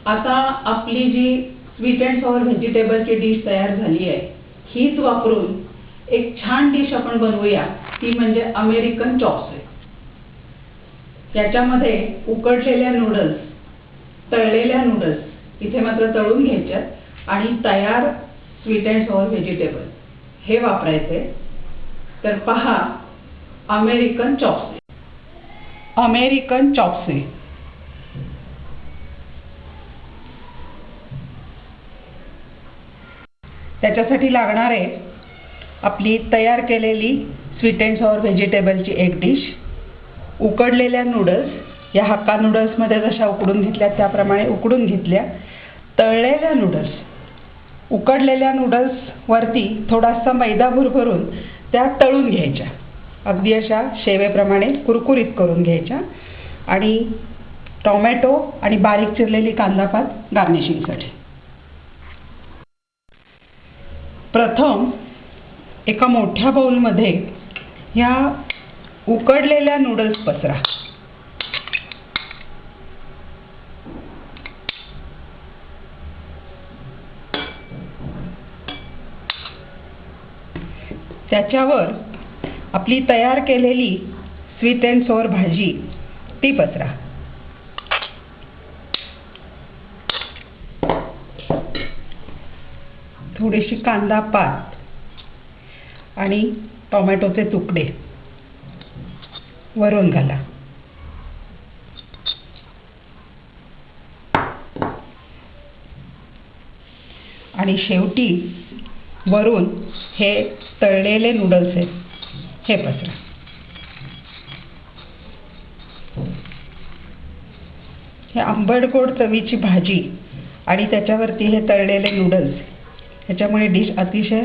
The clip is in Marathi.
आता आपली जी स्वीट अँड सॉवर व्हेजिटेबलची डिश तयार झाली आहे, हीच वापरून एक छान डिश आपण बनवूया, ती म्हणजे अमेरिकन चॉप्स. याच्यामध्ये उकडलेल्या नूडल्स, तळलेल्या नूडल्स, इथे मात्र तळून घ्यायच्या, आणि तयार स्वीट अँड सॉवर व्हेजिटेबल हे वापरायचे. तर पहा, अमेरिकन चॉप्स. अमेरिकन चॉप्स त्याच्यासाठी लागणारे आपली तयार केलेली स्वीट अँड सॉवर व्हेजिटेबलची एक डिश, उकडलेल्या नूडल्स, या हक्का नूडल्समध्ये जशा उकडून घेतल्या त्याप्रमाणे उकडून घेतल्या, तळलेल्या नूडल्स, उकडलेल्या नूडल्सवरती थोडासा मैदा भुरभरून त्या तळून घ्यायच्या, अगदी अशा शेवेप्रमाणे कुरकुरीत करून घ्यायच्या, आणि टोमॅटो आणि बारीक चिरलेली कांदापात गार्निशिंगसाठी. प्रथम एका मोठ्या बाउलमध्ये ह्या उकडलेल्या नूडल्स पसरा. त्याच्यावर आपली तयार केलेली स्वीट अँड सॉवर भाजी ती पसरा. थोडीशी कांदा पात आणि टोमॅटोचे तुकडे वरून घाला. आणि शेवटी वरून हे तळलेले नूडल्स आहेत हे पसरा. हे आंबट गोड चवीची भाजी आणि त्याच्यावरती हे तळलेले नूडल्स, ह्याच्यामुळे डिश अतिशय